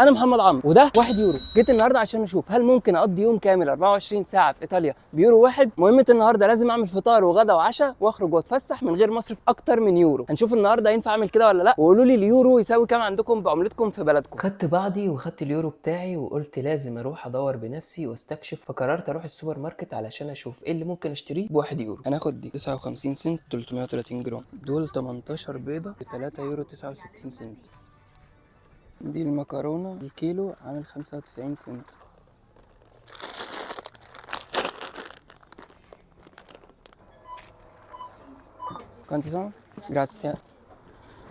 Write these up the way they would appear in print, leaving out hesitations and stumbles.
انا محمد عمرو وده 1 يورو. جيت النهارده عشان اشوف هل ممكن اقضي يوم كامل 24 ساعه في ايطاليا بيورو واحد. مهمه النهارده لازم اعمل فطار وغدا وعشاء واخرج واتفسح من غير مصرف اكتر من يورو. هنشوف النهارده ينفع اعمل كده ولا لا، وقولوا لي اليورو يساوي كام عندكم بعملتكم في بلدكم. خدت بعضي وخدت اليورو بتاعي وقلت لازم اروح ادور بنفسي واستكشف، فقررت اروح السوبر ماركت علشان اشوف ايه اللي ممكن اشتريه ب1 يورو. هناخد دي 59 سنت 330 جرام، دول 18 بيضه ب 3 يورو 69 سنت. دي المكرونة الكيلو عامل 95 سنت. كنت سامع؟ جراتسيا.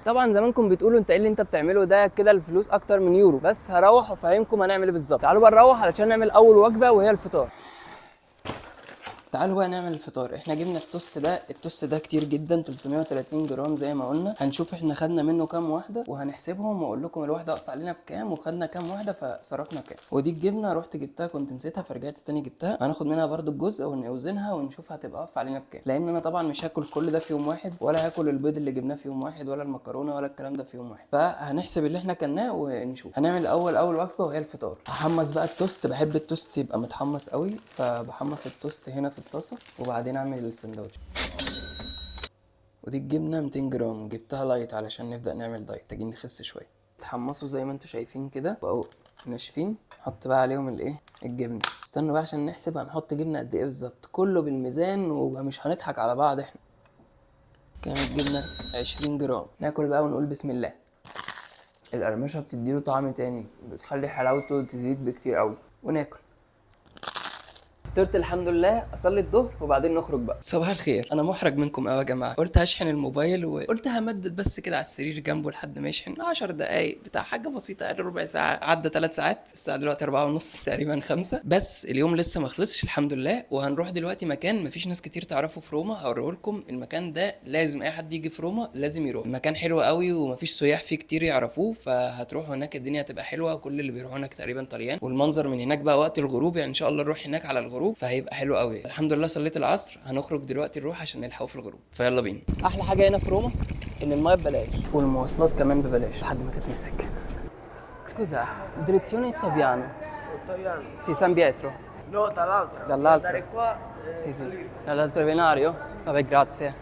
طبعا زمانكم بتقولوا انت ايه اللي انت بتعمله ده، كده الفلوس اكتر من يورو. بس هروح وافهمكم هنعمل ايه بالظبط. تعالوا بقى نروح علشان نعمل اول وجبة وهي الفطار. تعالوا بقى نعمل الفطار. احنا جبنا التوست ده كتير جدا 330 جرام زي ما قلنا. هنشوف احنا خدنا منه كام واحده وهنحسبهم واقول لكم الواحده وقف علينا بكام وخدنا كام واحده فصرفنا كام. ودي الجبنه رحت جبتها كنت نسيتها فرجعت تاني جبتها. هناخد منها برده الجزء ونوزنها ونشوف هتبقى واقف علينا بكام، لان انا طبعا مش هاكل كل ده في يوم واحد، ولا هاكل البيض اللي جبناه في يوم واحد، ولا المكرونه ولا الكلام ده في يوم واحد. فهنحسب اللي احنا كلناه ونشوف. هنعمل اول وجبه وهي الفطار. هحمص بقى التوست، بحب التوست يبقى متحمص قوي، فبحمص التوست هنا في الطاسه وبعدين اعمل السندوتش. ودي الجبنه 200 جرام جبتها لايت علشان نبدا نعمل دايت، محتاجين نخس شويه. اتحمصوا زي ما انتم شايفين كده بقوا ناشفين. نحط بقى عليهم الايه الجبنه. استنوا بقى عشان نحسب هنحط جبنه قد ايه بالظبط، كله بالميزان ومش هنضحك على بعض. احنا كام الجبنه؟ 20 جرام. ناكل بقى ونقول بسم الله. القرمشه بتديله طعم تاني، بتخلي حلاوته تزيد بكتير قوي. وناكل. فطرت الحمد لله، اصلي الظهر وبعدين نخرج بقى. صباح الخير. انا محرج منكم قوي يا جماعه. قلت هشحن الموبايل وقلت همدد بس كده على السرير جنبه لحد ما يشحن 10 دقايق بتاع حاجه بسيطه، قال ربع ساعه عدى 3 ساعات. الساعه دلوقتي 4 ونص تقريبا 5. بس اليوم لسه ما خلصش الحمد لله. وهنروح دلوقتي مكان مفيش ناس كتير تعرفه في روما، هوريه لكم. المكان ده لازم اي حد يجي في روما لازم يروح. المكان حلو قوي ومفيش سياح فيه كتير يعرفوه، فهتروحوا هناك الدنيا هتبقى حلوه. كل اللي بيروحوا هناك تقريبا طليان، والمنظر من هناك بقى وقت الغروب يعني ان شاء الله نروح هناك على الغروب فهيبقى حلو قوي. الحمد لله صليت العصر، هنخرج دلوقتي نروح عشان نلحقوا في الغروب، فيلا بينا. احلى حاجه هنا في روما ان المايه ببلاش والمواصلات كمان ببلاش لحد ما تتمسك. Scusa, direzione Ottaviano. Ottaviano. Sì, San Pietro. No, dall'altra. Dall'altra? Andare qua. Sì, sì. Dall'altro venario? Vabbè, grazie.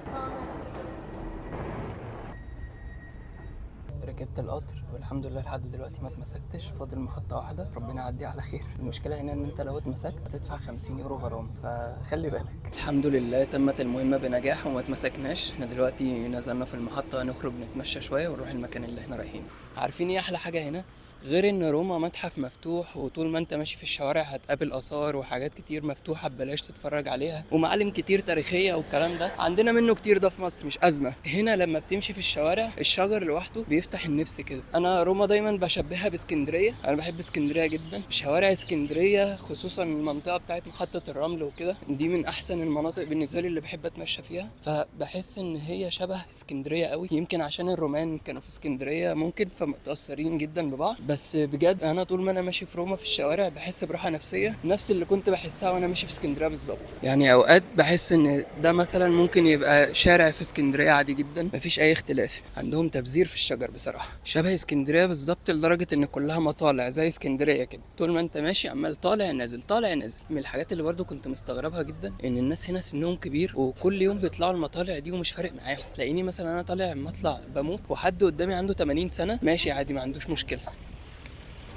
ركبت القطر والحمد لله لحد دلوقتي ما اتمسكتش، فاضل محطة واحدة ربنا يعديها على خير. المشكلة هنا ان انت لو اتمسكت هتدفع 50 يورو غرامة، فخلي بالك. الحمد لله تمت المهمة بنجاح وما اتمسكناش. احنا دلوقتي نزلنا في المحطة، هنخرج نتمشى شوية ونروح المكان اللي احنا رايحينه. عارفين ايه احلى حاجة هنا؟ غير ان روما متحف مفتوح وطول ما انت ماشي في الشوارع هتقابل اثار وحاجات كتير مفتوحه ببلاش تتفرج عليها، ومعالم كتير تاريخيه والكلام ده عندنا منه كتير، ده في مصر مش ازمه. هنا لما بتمشي في الشوارع الشجر لوحده بيفتح النفس كده. انا روما دايما بشبهها باسكندريه، انا بحب اسكندريه جدا. شوارع اسكندريه خصوصا المنطقه بتاعت محطه الرمل وكده دي من احسن المناطق بالنسبه لي اللي بحب اتمشى فيها، فبحس ان هي شبه اسكندريه قوي. يمكن عشان الرومان كانوا في اسكندريه ممكن فمتاثرين جدا ببعض، بس بجد انا طول ما انا ماشي في روما في الشوارع بحس براحه نفسيه نفس اللي كنت بحسها وانا ماشي في اسكندريه بالظبط. يعني اوقات بحس ان ده مثلا ممكن يبقى شارع في اسكندريه عادي جدا مفيش اي اختلاف. عندهم تبذير في الشجر بصراحه شبه اسكندريه بالظبط، لدرجه ان كلها مطالع زي اسكندريه كده، طول ما انت ماشي عمال طالع نازل طالع نازل. من الحاجات اللي برضو كنت مستغربها جدا ان الناس هنا سنهم كبير وكل يوم بيطلعوا المطالع دي ومش فارق معاهم. تلاقيني مثلا انا طالع مطلع بموت وحد قدامي عنده 80 سنه ماشي عادي ما عندوش مشكله.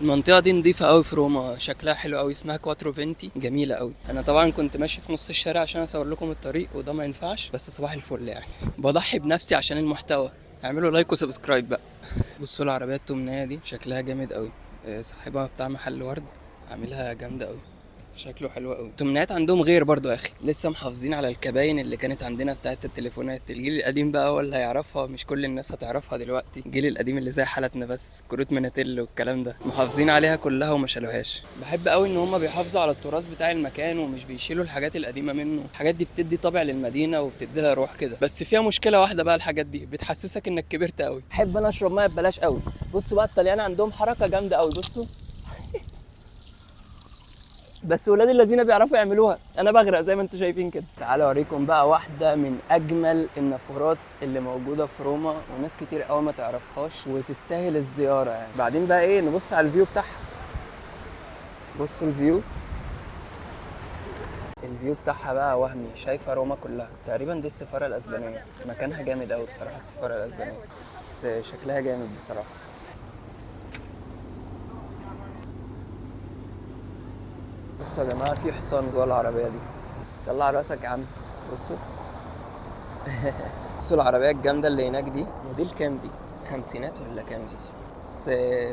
المنطقة دي نظيفة قوي في روما، شكلها حلو قوي، اسمها كواترو فينتي، جميلة قوي. انا طبعا كنت ماشي في نص الشارع عشان اصور لكم الطريق وده ما ينفعش، بس صباح الفل يعني بضحي بنفسي عشان المحتوى. اعملوا لايك وسبسكرايب بقى. بصوا العربية التمنية دي شكلها جامد قوي، صاحبها بتاع محل ورد عاملها جامدة قوي، شكله حلو قوي. التمنيات عندهم غير برضو يا اخي، لسه محافظين على الكباين اللي كانت عندنا بتاعت التليفونات. الجيل القديم بقى هو اللي هيعرفها، مش كل الناس هتعرفها دلوقتي. الجيل القديم اللي زي حالتنا بس كروت مناتيل والكلام ده محافظين عليها كلها وما شالوهاش. بحب قوي ان هم بيحافظوا على التراث بتاع المكان ومش بيشيلوا الحاجات القديمه منه. الحاجات دي بتدي طابع للمدينه وبتدي لها روح كده، بس فيها مشكله واحده بقى، الحاجات دي بتحسسك انك كبرت قوي. بحب انا اشرب ميه ببلاش قوي. بصوا بقى الطليان عندهم حركه جامده قوي، بصوا بس ولاد الذين بيعرفوا يعملوها، انا بغرق زي ما انتم شايفين كده. تعالوا اوريكم بقى واحده من اجمل النافورات اللي موجوده في روما، وناس كتير قوي ما تعرفهاش وتستاهل الزياره يعني. بعدين بقى ايه، نبص على الفيو بتاعها. بصوا الفيو بتاعها بقى وهمي، شايفه روما كلها تقريبا. دي السفاره الاسبانيه، مكانها جامد قوي بصراحه السفاره الاسبانيه، بس شكلها جامد بصراحه. بصوا يا جماعه، في حصان جوه العربيه دي، طلع راسك يا عم. بصوا بصوا العربيه الجامده اللي هناك دي، موديل كام دي؟ خمسينات ولا كام دي؟ بس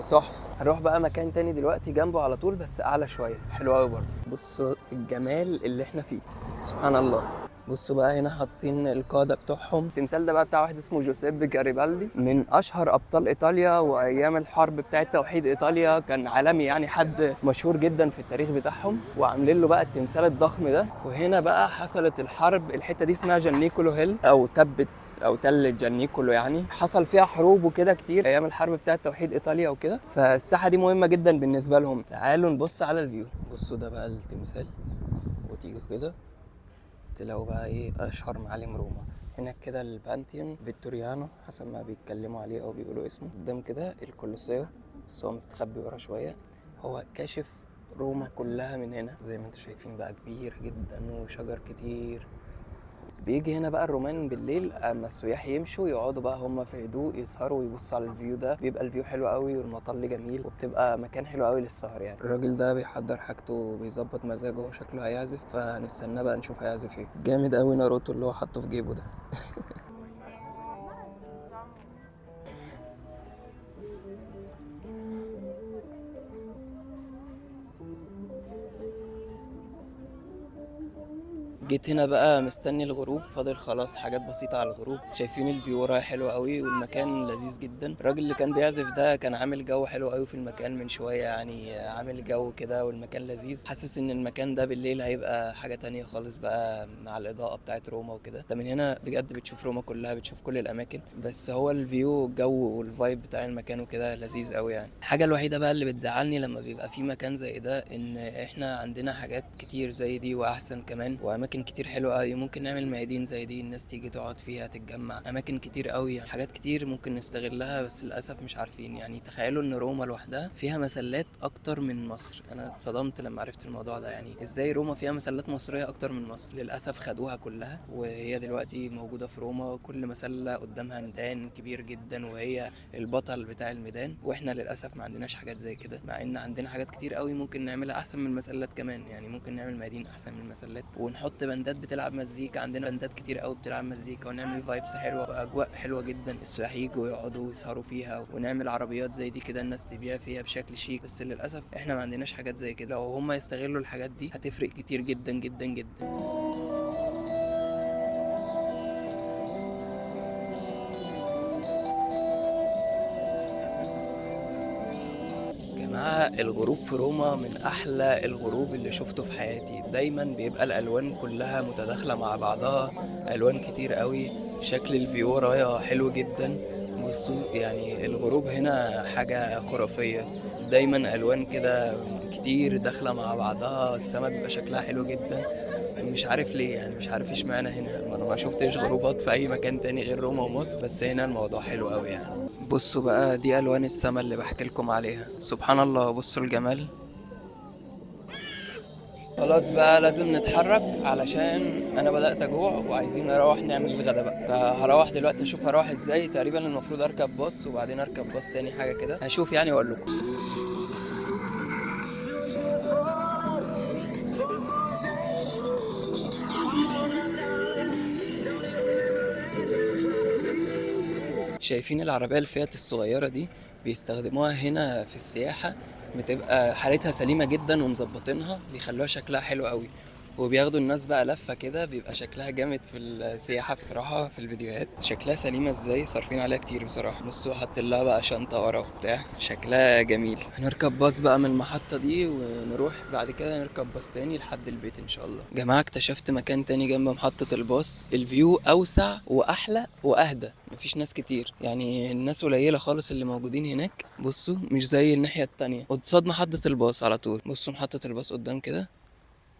تحفه. هنروح بقى مكان تاني دلوقتي جنبه على طول بس اعلى شويه، حلو قوي برضه. بصوا الجمال اللي احنا فيه، سبحان الله. بصوا بقى هنا حاطين القاده بتوعهم. التمثال ده بقى بتاع واحد اسمه جوزيب جاريبالدي، من اشهر ابطال ايطاليا، وايام الحرب بتاعه توحيد ايطاليا كان عالمي يعني، حد مشهور جدا في التاريخ بتاعهم، وعاملين له بقى التمثال الضخم ده. وهنا بقى حصلت الحرب، الحته دي اسمها جانيكولو هيل او تبت او تل جانيكولو، يعني حصل فيها حروب وكده كتير ايام الحرب بتاعه توحيد ايطاليا وكده، فالساحه دي مهمه جدا بالنسبه لهم. تعالوا نبص على الفيو. بصوا ده بقى التمثال، وتيجوا كده تلاقوا بقى ايه اشهر معالم روما. هناك كده البانتيون فيتوريانو حسب ما بيتكلموا عليه او بيقولوا اسمه. قدام كده الكولوسيو، بس هو مستخبي ورا شويه. هو كاشف روما كلها من هنا زي ما انتم شايفين بقى، كبير جدا وشجر كتير. بيجي هنا بقى الرومان بالليل اما السياح يمشوا يقعدوا بقى هم في هدوء يسهروا ويبصوا على الفيو ده. بيبقى الفيو حلو قوي والمطل جميل، وبتبقى مكان حلو قوي للسهر يعني. الراجل ده بيحضر حاجته وبيظبط مزاجه وشكله هيعزف، فنستناه بقى نشوف هيعزف ايه. جامد قوي ناروتو اللي هو حاطه في جيبه ده. جيت هنا بقى مستني الغروب، فاضل خلاص حاجات بسيطة على الغروب. شايفين الفيو ورايا حلو قوي والمكان لذيذ جدا. الراجل اللي كان بيعزف ده كان عامل جو حلو قوي في المكان من شوية يعني، عامل جو كده والمكان لذيذ. حاسس ان المكان ده بالليل هيبقى حاجة تانية خالص بقى مع الإضاءة بتاعت روما وكده. ده من هنا بجد بتشوف روما كلها، بتشوف كل الأماكن. بس هو الفيو الجو والفايب بتاع المكان وكده لذيذ قوي يعني. الحاجة الوحيدة بقى اللي بتزعلني لما بيبقى في مكان زي ده، ان احنا عندنا حاجات كتير زي دي واحسن كمان، واماكن كتير حلوه قوي. ممكن نعمل ميادين زي دي الناس تيجي تقعد فيها تتجمع، اماكن كتير قوي، حاجات كتير ممكن نستغلها، بس للاسف مش عارفين يعني. تخيلوا ان روما لوحدها فيها مسلات اكتر من مصر. انا اتصدمت لما عرفت الموضوع ده، يعني ازاي روما فيها مسلات مصريه اكتر من مصر. للاسف خدوها كلها، وهي دلوقتي موجوده في روما، وكل مسله قدامها ميدان كبير جدا وهي البطل بتاع الميدان. واحنا للاسف ما عندناش حاجات زي كده، مع ان عندنا حاجات كتير قوي ممكن نعملها احسن من المسلات كمان يعني. ممكن نعمل ميادين احسن من المسلات، ونحط بندات بتلعب مزيكا. عندنا بندات كتير قوي بتلعب مزيكا، ونعمل فايبس حلوه واجواء حلوه جدا، السياح يجوا يقعدوا ويسهروا فيها. ونعمل عربيات زي دي كده الناس تبيع فيها بشكل شيك، بس للاسف احنا ما عندناش حاجات زي كده. لو هم يستغلوا الحاجات دي هتفرق كتير جدا جدا جدا. جماعة الغروب في روما من أحلى الغروب اللي شفته في حياتي. دايما بيبقى الألوان كلها متداخلة مع بعضها، ألوان كتير قوي. شكل الفيو ورايا حلو جدا. بصوا يعني الغروب هنا حاجة خرافية. دايما ألوان كده كتير داخلة مع بعضها، السما بيبقى شكلها حلو جدا. مش عارف ليه يعني، مش عارف اشمعنى هنا. انا ما شفتش غروبات في اي مكان تاني غير روما ومصر، بس هنا الموضوع حلو قوي يعني. بصوا بقى دي الوان السما اللي بحكي لكم عليها، سبحان الله. بصوا الجمال. خلاص بقى لازم نتحرك علشان انا بدأت اجوع وعايزين نروح نعمل الغدا بقى. فهروح دلوقتي اشوف هروح ازاي. تقريبا المفروض اركب باص وبعدين اركب باص تاني حاجة كده، هشوف يعني واقول لكم. شايفين العربية الفيات الصغيرة دي؟ بيستخدموها هنا في السياحة، بتبقى حالتها سليمة جدا ومظبطينها، بيخلوها شكلها حلو قوي. وبياخدوا الناس بقى لفة كده، بيبقى شكلها جامد في السياحة بصراحة. في الفيديوهات شكلها سليمة ازاي، صارفين عليها كتير بصراحة. بصوا حاطين لها بقى شنطة ورا وبتاع، شكلها جميل. هنركب باص بقى من المحطة دي ونروح بعد كده نركب باص تاني لحد البيت ان شاء الله. جماعة اكتشفت مكان تاني جنب محطة الباص، الفيو اوسع واحلى واهدى، مفيش ناس كتير يعني، الناس قليلة خالص اللي موجودين هناك. بصوا مش زي الناحية التانية قصاد محطة الباص على طول. بصوا محطة الباص قدام كده،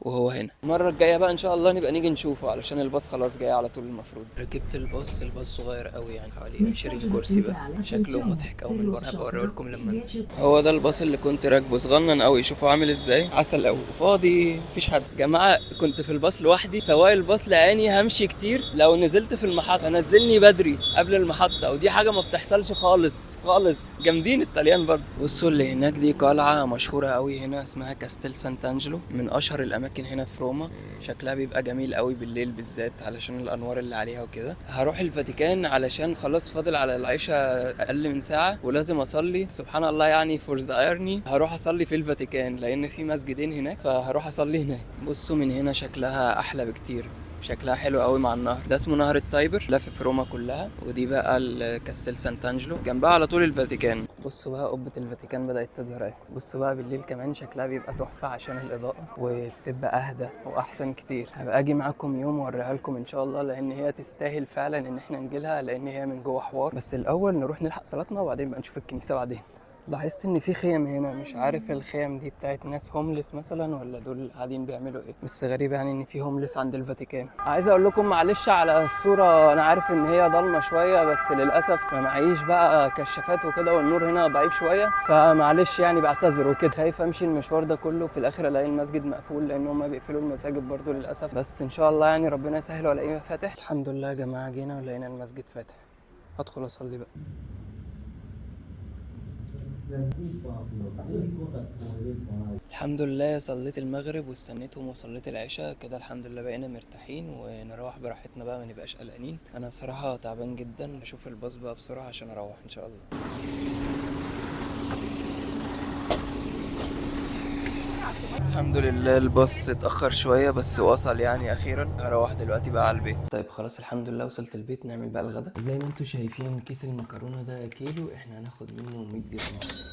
وهو هنا. المره الجايه بقى ان شاء الله نبقى نيجي نشوفه، علشان الباص خلاص جاي على طول المفروض. ركبت الباص صغير قوي يعني حوالي 20 كرسي بس، شكله مضحك قوي من بره، هبقى اوريه لكم لما انزل. هو ده الباص اللي كنت راكبه، صغنن قوي، شوفوا عامل ازاي، عسل قوي، فاضي مفيش حد. جماعه كنت في الباص لوحدي، سواق الباص لقاني همشي كتير، لو نزلت في المحطه نزلني بدري قبل المحطه، ودي حاجه ما بتحصلش خالص خالص. جامدين الطليان برضه. بصوا اللي هناك دي قلعه مشهوره قوي هنا اسمها كاستيل سانتانجلو، من اشهر الاماكن هنا في روما. شكلها بيبقى جميل قوي بالليل بالذات علشان الانوار اللي عليها وكده. هروح الفاتيكان علشان خلاص فاضل على العشاء اقل من ساعه، ولازم اصلي سبحان الله يعني فور ذا ايرني. هروح اصلي في الفاتيكان لان في مسجدين هناك، فهروح اصلي هناك. بصوا من هنا شكلها احلى بكتير، شكلها حلو قوي مع النهر ده، اسمه نهر التايبر، لف في روما كلها. ودي بقى الكاستيل سانتانجلو، جنبها على طول الفاتيكان. بصوا بقى قبة الفاتيكان بدأت تظهر اهي. بصوا بقى بالليل كمان شكلها بيبقى تحفة عشان الإضاءة، وبتبقى أهدى وأحسن كتير. هبقى أجي معاكم يوم وأوريها لكم إن شاء الله، لأن هي تستاهل فعلا إن احنا نجيلها، لأن هي من جوه حوار. بس الأول نروح نلحق صلاتنا وبعدين بقى نشوف الكنيسة بعدين. لاحظت ان في خيم هنا، مش عارف الخيم دي بتاعت ناس هوملس مثلا ولا دول قاعدين بيعملوا ايه، بس غريب يعني ان في هوملس عند الفاتيكان. عايز اقول لكم معلش على الصوره، انا عارف ان هي ضلمه شويه، بس للاسف ما معيش بقى كشافات وكده، والنور هنا ضعيف شويه، فمعلش يعني بعتذر وكده. خايف امشي المشوار ده كله في الاخر الاقي المسجد مقفول، لان هم بيقفلوا المساجد برضو للاسف. بس ان شاء الله يعني ربنا يسهل والاقيه فاتح. الحمد لله يا جماعه جينا ولقينا المسجد فاتح. هدخل اصلي بقى. الحمد لله صليت المغرب واستنيتهم وصليت العشاء كده، الحمد لله بقينا مرتاحين ونروح براحتنا بقى، ما نبقاش قلقانين. انا بصراحة تعبان جدا، بشوف الباص بقى بسرعة عشان اروح ان شاء الله. الحمد لله الباص اتأخر شوية بس وصل يعني أخيرا. هروح دلوقتي بقى على البيت. طيب خلاص الحمد لله وصلت البيت، نعمل بقى الغدا. زي ما انتوا شايفين كيس المكرونة ده كيلو، احنا هناخد منه 100 جرام بس.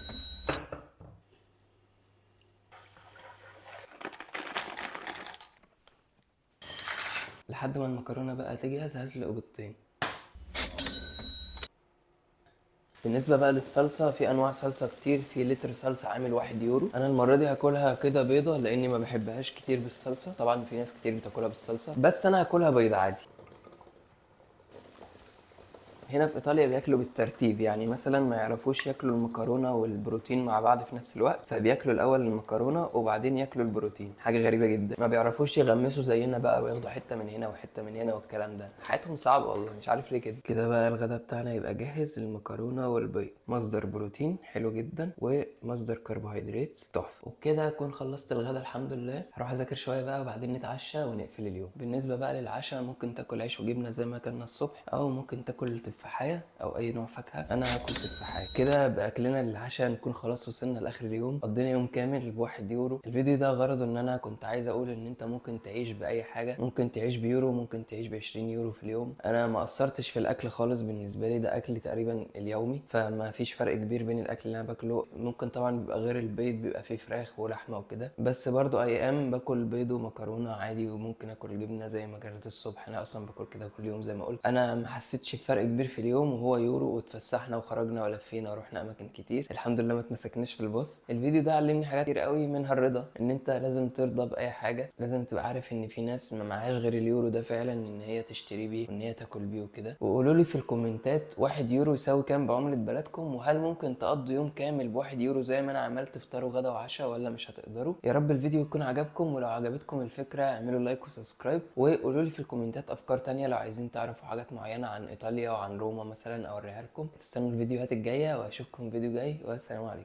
لحد ما المكرونة بقى تجهز هسلق بيضتين. بالنسبة بقى للصلصة، في أنواع صلصة كتير، في لتر صلصة عامل 1 يورو. أنا المرة دي هاكلها كده بيضة لأني ما بحبهاش كتير بالصلصة، طبعا في ناس كتير بتاكلها بالصلصة، بس أنا هاكلها بيضة عادي. هنا في ايطاليا بياكلوا بالترتيب، يعني مثلا ما يعرفوش ياكلوا المكرونه والبروتين مع بعض في نفس الوقت، فبياكلوا الاول المكرونه وبعدين ياكلوا البروتين. حاجه غريبه جدا، ما بيعرفوش يغمسوا زينا بقى وياخدوا حته من هنا وحته من هنا والكلام ده. حياتهم صعبه والله، مش عارف ليه كده. كده بقى الغدا بتاعنا يبقى جاهز، المكرونه والبيض مصدر بروتين حلو جدا ومصدر كربوهيدرات تحفه. وبكده اكون خلصت الغدا الحمد لله. هروح اذاكر شويه بقى وبعدين نتعشى ونقفل اليوم. بالنسبه بقى للعشاء ممكن تاكل عيش وجبنه زي ما اكلنا الصبح، او ممكن تاكل تفاحية او اي نوع فاكهة. انا هاكل تفاحية. كده باكلنا للعشاء نكون خلاص وصلنا لاخر اليوم، قضينا يوم كامل ب1 يورو. الفيديو ده غرضه ان انا كنت عايز اقول ان انت ممكن تعيش باي حاجة، ممكن تعيش بيورو، ممكن تعيش ب20 يورو في اليوم. انا ما قصرتش في الاكل خالص، بالنسبة لي ده اكلي تقريبا اليومي، فما فيش فرق كبير بين الاكل اللي انا باكله. ممكن طبعا بيبقى غير البيض بيبقى فيه فراخ ولحمة وكده، بس برضو ايام باكل بيض ومكرونة عادي، وممكن اكل جبنة زي ما اكلت الصبح. انا اصلا باكل كده كل يوم زي ما قلت. انا ما حسيتش بفرق كبير في اليوم، وهو يورو واتفسحنا وخرجنا ولفينا ورحنا اماكن كتير الحمد لله، ما اتمسكناش في الباص. الفيديو ده علمني حاجات كتير قوي، منها الرضا، ان انت لازم ترضى باي حاجه، لازم تبقى عارف ان في ناس ما معهاش غير اليورو ده فعلا ان هي تشتري بيه وان هي تاكل بيه وكده. وقولوا لي في الكومنتات 1 يورو يساوي كام بعمله بلدكم، وهل ممكن تقضوا يوم كامل ب1 يورو زي ما انا عملت، تفطروا غدا وعشاء، ولا مش هتقدروا؟ يا رب الفيديو يكون عجبكم، ولو عجبتكم الفكره اعملوا لايك وسبسكرايب، وقولوا لي في الكومنتات افكار تانية لو عايزين تعرفوا حاجات معينه عن ايطاليا وعن روما مثلا اوريها لكم. تستنوا الفيديوهات الجايه واشوفكم فيديو جاي، والسلام عليكم.